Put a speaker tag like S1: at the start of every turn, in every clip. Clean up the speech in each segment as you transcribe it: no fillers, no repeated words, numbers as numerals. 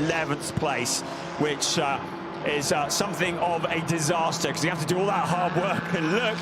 S1: 11th place, which is something of a disaster, because you have to do all that hard work. And look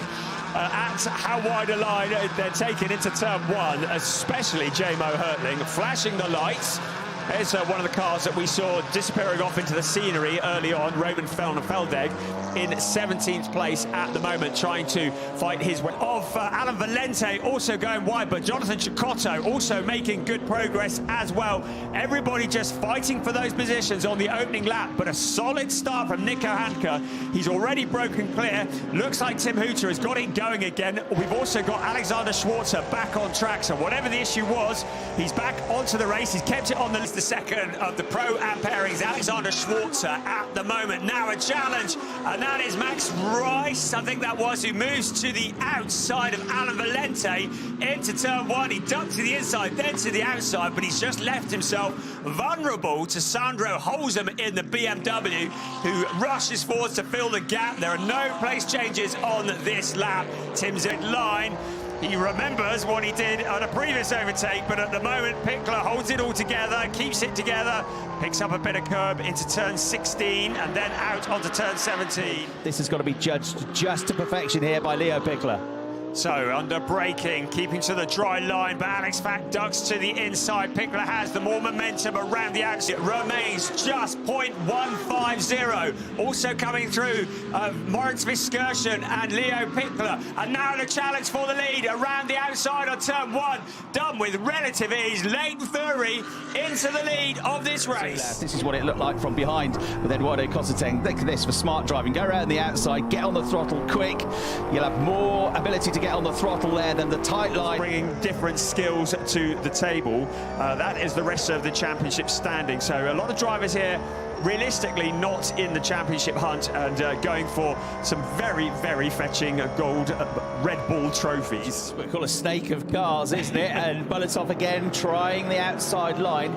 S1: at how wide a line they're taking into turn one, especially J-Mo Hurtling, flashing the lights. Here's one of the cars that we saw disappearing off into the scenery early on, Roman Feldegg in 17th place at the moment, trying to fight his way off. Alan Valente also going wide, but Jonathan Cecotto also making good progress as well. Everybody just fighting for those positions on the opening lap, but a solid start from Nico Hanke. He's already broken clear. Looks like Tim Hooter has got it going again. We've also got Alexander Schwarzer back on track, so whatever the issue was, he's back onto the race. He's kept it on the list. The second of the Pro-Am pairings, Alexander Schwarzer at the moment. Now a challenge, and that is Max Rice, I think that was, who moves to the outside of Alan Valente into turn one. He ducked to the inside, then to the outside, but he's just left himself vulnerable to Sandro Holzem in the BMW, who rushes forward to fill the gap. There are no place changes on this lap. Tim's in line. He remembers what he did on a previous overtake, but at the moment, Pickler holds it all together, keeps it together, picks up a bit of curb into turn 16, and then out onto turn 17.
S2: This has got to be judged just to perfection here by Leo Pickler.
S1: So, under braking, keeping to the dry line, but Alex Fack ducks to the inside. Pickler has the more momentum around the outside. It remains just 0.150. Also coming through, Moritz Viskersen and Leo Pickler. And now the challenge for the lead around the outside on turn one. Done with relative ease. Leighton Fury into the lead of this race.
S2: This is what it looked like from behind with Eduardo Cosseteng. Think of this for smart driving. Go around the outside, get on the throttle quick. You'll have more ability to get on the throttle there than the tight line.
S1: Bringing different skills to the table. That is the rest of the championship standing. So a lot of drivers here realistically not in the championship hunt, and going for some very, very fetching gold Red Bull trophies.
S2: We call a snake of cars, isn't it? And Bolotov again trying the outside line.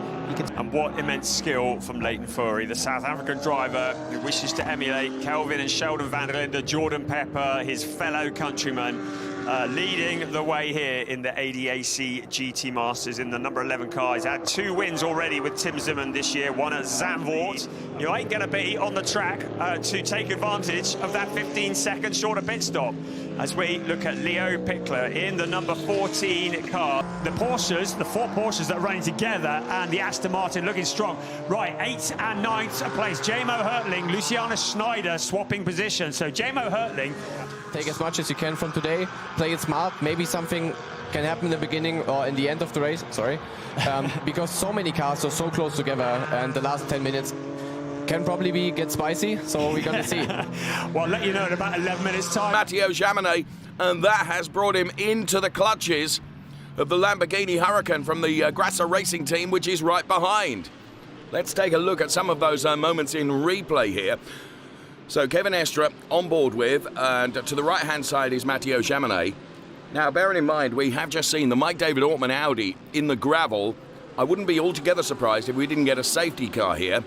S1: And what immense skill from Leighton Fury, the South African driver who wishes to emulate Kelvin and Sheldon van der Linde, Jordan Pepper, his fellow countrymen, leading the way here in the ADAC GT Masters in the number 11 car. He's had 2 wins already with Tim Zimmerman this year, one at Zandvoort. You ain't going to be on the track to take advantage of that 15-second shorter pit stop. As we look at Leo Pickler in the number 14 car. The Porsches, the 4 Porsches that are running together, and the Aston Martin looking strong. Right, 8th and 9th place. J-Mo Hurtling, Luciana Schneider swapping positions. So J-Mo Hurtling.
S3: Take as much as you can from today, play it smart. Maybe something can happen in the beginning or in the end of the race, sorry. Because so many cars are so close together, and the last 10 minutes can probably get spicy, so we're going to see.
S1: Well, I'll let you know in about 11 minutes time.
S4: Matteo Jaminet, and that has brought him into the clutches of the Lamborghini Huracán from the Grasser Racing team, which is right behind. Let's take a look at some of those moments in replay here. So Kevin Estre on board with, and to the right-hand side is Matteo Jaminet. Now, bearing in mind, we have just seen the Mike David Ortman Audi in the gravel. I wouldn't be altogether surprised if we didn't get a safety car here.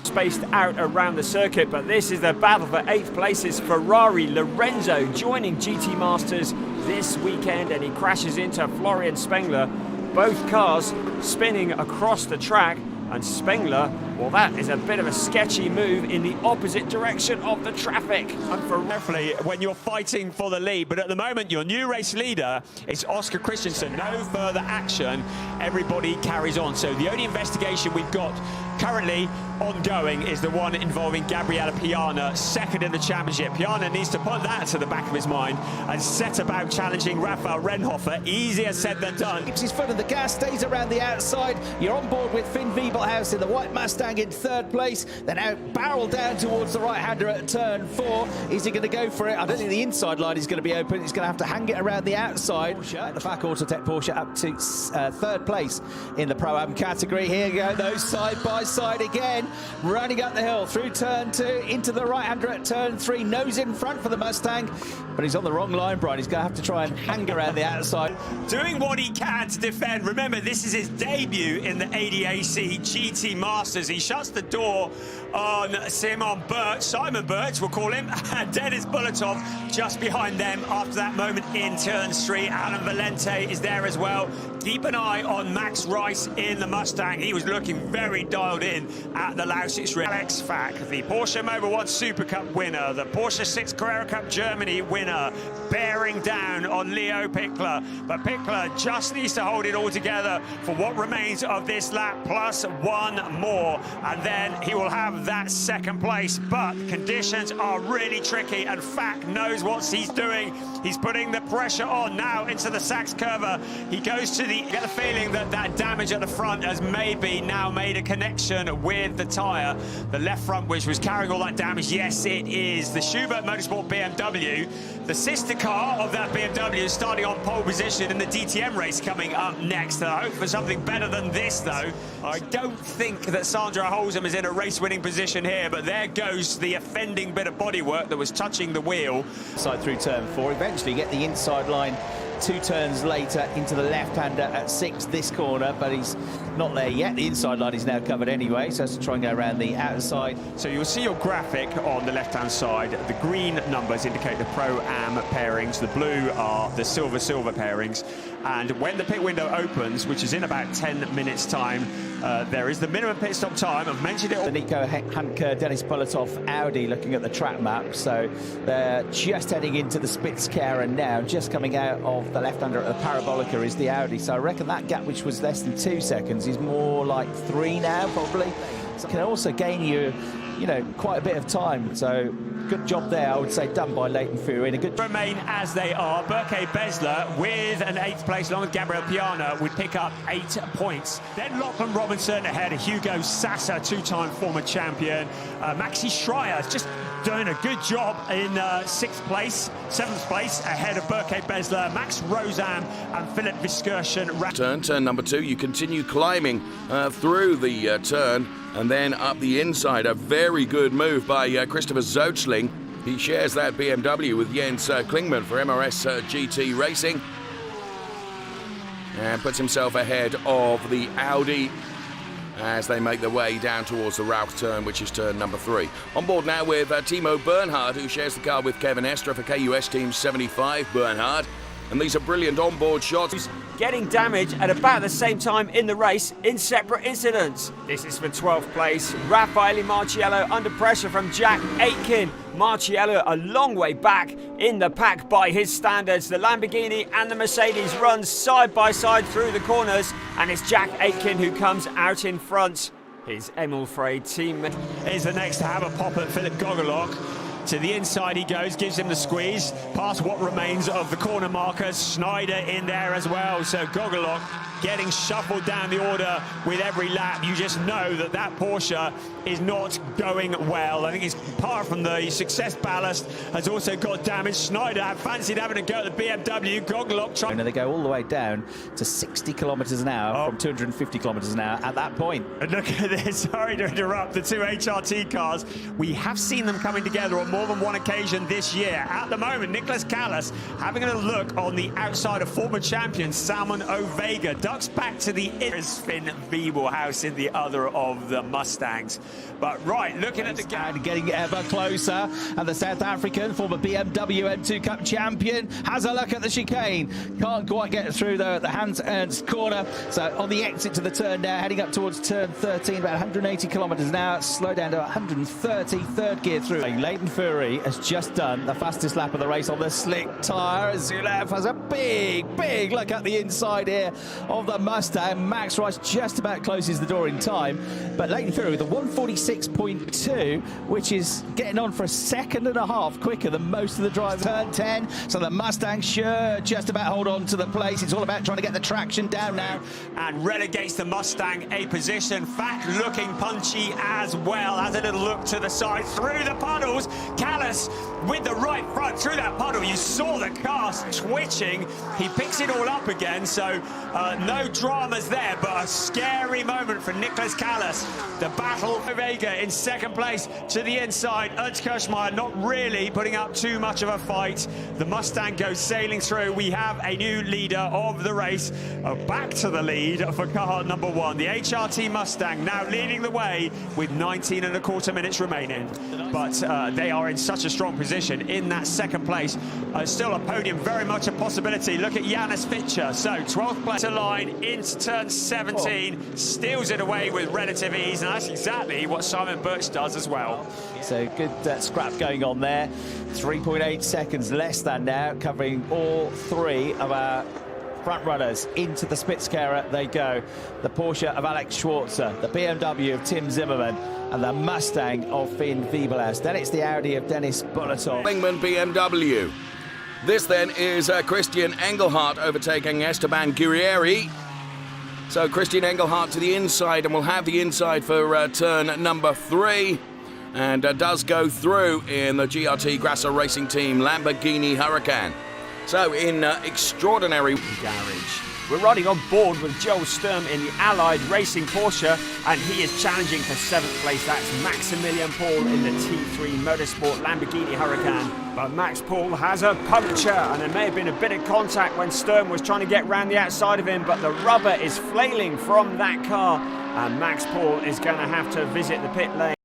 S1: Spaced out around the circuit, but this is the battle for 8th places. Ferrari Lorenzo joining GT Masters this weekend, and he crashes into Florian Spengler. Both cars spinning across the track, and Spengler, well, that is a bit of a sketchy move in the opposite direction of the traffic. And for carefully when you're fighting for the lead, but at the moment your new race leader is Oscar Christensen. No further action, everybody carries on. So the only investigation we've got currently ongoing is the one involving Gabriele Piana, second in the championship. Piana needs to put that to the back of his mind and set about challenging Raphael Renhofer. Easier said than done.
S2: Keeps his foot on the gas, stays around the outside. You're on board with Finn Wiebelhaus in the white Mustang in 3rd place. Then out barrel down towards the right-hander at turn 4. Is he going to go for it? I don't think the inside line is going to be open. He's going to have to hang it around the outside. Porsche, the FAC Autotech Porsche up to 3rd place in the Pro-Am category. Here you go, those side by side again, running up the hill through turn 2 into the right-hander at turn 3, nose in front for the Mustang, but he's on the wrong line, Brian. He's going to have to try and hang around the outside.
S1: Doing what he can to defend. Remember, this is his debut in the ADAC GT Masters. He shuts the door on Simon Birch, we'll call him, and Dennis Bolotov just behind them after that moment in turn 3. Alan Valente is there as well. Keep an eye on Max Rice in the Mustang. He was looking very dialed dialed in at the Lausitz Ring. Alex Fack, the Porsche Mobil 1 Super Cup winner, the Porsche 6 Carrera Cup Germany winner, bearing down on Leo Pickler. But Pickler just needs to hold it all together for what remains of this lap, plus one more, and then he will have that second place. But conditions are really tricky, and Fack knows what he's doing. He's putting the pressure on now into the Sachs Curva. He goes to the, you get the feeling that that damage at the front has maybe now made a connection with the tyre. The left front, which was carrying all that damage, yes, it is. The Schubert Motorsport BMW, the sister car of that BMW, is starting on pole position in the DTM race coming up next. I hope for something better than this, though. I don't think that Sandra Holzem is in a race-winning position here, but there goes the offending bit of bodywork that was touching the wheel.
S2: Side through turn 4, eventually get the inside line 2 turns later into the left-hander at 6 this corner, but he's not there yet. The inside line is now covered anyway, so has to try and go around the outside.
S1: So you'll see your graphic on the left-hand side. The green numbers indicate the Pro-Am pairings. The blue are the silver-silver pairings. And when the pit window opens, which is in about 10 minutes' time, there is the minimum pit stop time. I've mentioned it all.
S2: The Nico Hanke, Dennis Politov, Audi looking at the track map. So they're just heading into the Spitzkehrer now, just coming out of the left-hander at the Parabolica is the Audi. So I reckon that gap, which was less than 2 seconds, is more like 3 now, probably. So it can also gain you, quite a bit of time. So good job there, I would say, done by Leighton Fury. And a good
S1: remain as they are. Berke Besler with an 8th place along with Gabriel Piana would pick up 8 points. Then Lachlan Robinson ahead of Hugo Sassa, 2-time former champion. Maxi Schreier just doing a good job in 6th place, 7th place ahead of Berke Besler, Max Rosam and Philip Viskirchen.
S4: Turn number 2, you continue climbing through the turn and then up the inside. A very good move by Christopher Zoechling. He shares that BMW with Jens Klingman for MRS GT Racing and puts himself ahead of the Audi as they make their way down towards the Rauch turn, which is turn number 3. On board now with Timo Bernhard, who shares the car with Kevin Estra for KUS Team 75 Bernhard. And these are brilliant onboard shots.
S5: Getting damage at about the same time in the race in separate incidents. This is for 12th place. Raffaele Marciello under pressure from Jack Aitken. Marciello a long way back in the pack by his standards. The Lamborghini and the Mercedes run side by side through the corners, and it's Jack Aitken who comes out in front. His Emil Frey teammate
S1: is the next to have a pop at Philip Gogolok. To the inside he goes, gives him the squeeze, past what remains of the corner markers. Schneider in there as well, so Gogolok getting shuffled down the order with every lap. You just know that that Porsche is not going well. I think it's apart from the success ballast has also got damage. Schneider had fancied having a go at the BMW. Gogolok trying.
S2: And they go all the way down to 60 kilometres an hour from 250 kilometres an hour at that point.
S1: And look at this, sorry to interrupt, the 2 HRT cars. We have seen them coming together on more than one occasion this year. At the moment, Nicholas Callas having a look on the outside of former champion Salmon Ovega. Ducks back to the Finn Wiebelhaus in the other of the Mustangs. But right, looking at the gap.
S2: And getting ever closer, and the South African, former BMW M2 Cup champion, has a look at the chicane. Can't quite get through though at the Hans Ernst corner. So on the exit to the turn now, heading up towards turn 13, about 180 kilometres an hour, slow down to 130, third gear through. Leighton Fury has just done the fastest lap of the race on the slick tyre. Zulav has a big look at the inside here of the Mustang. Max Rice just about closes the door in time, but Leighton Fury with a 146.2, which is getting on for a second and a half quicker than most of the drivers. Turn 10, so the Mustang sure just about hold on to the place. It's all about trying to get the traction down now.
S1: And relegates the Mustang a position. Fact looking punchy as well. Has a little look to the side through the puddles. Callas with the right front through that puddle. You saw the car twitching. He picks it all up again, so no dramas there, but a scary moment for Nicholas Callas. The battle for Vega in second place to the inside. Ernst Kirschmeier not really putting up too much of a fight. The Mustang goes sailing through. We have a new leader of the race. Back to the lead for car number 1. The HRT Mustang now leading the way with 19 and a quarter minutes remaining. But they are in such a strong position in that second place. Still a podium, very much a possibility. Look at Janis Fitcher. So 12th place to line. line into turn 17, steals it away with relative ease, and that's exactly what Simon Birch does as well.
S2: So good scrap going on there. 3.8 seconds less than now, covering all three of our front runners. Into the Spitzkehrer they go. The Porsche of Alex Schwarzer, the BMW of Tim Zimmerman, and the Mustang of Finn Wiebelhaus. Then it's the Audi of Dennis Bolotov.
S4: Lingman BMW. This then is Christian Engelhardt overtaking Esteban Guerrieri. So Christian Engelhardt to the inside, and will have the inside for turn number 3. And does go through in the GRT Grasser Racing Team Lamborghini Huracán. So in extraordinary
S5: garage. We're riding on board with Joel Sturm in the Allied Racing Porsche, and he is challenging for 7th place. That's Maximilian Paul in the T3 Motorsport Lamborghini Huracán. But Max Paul has a puncture, and there may have been a bit of contact when Sturm was trying to get round the outside of him, but the rubber is flailing from that car, and Max Paul is going to have to visit the pit lane.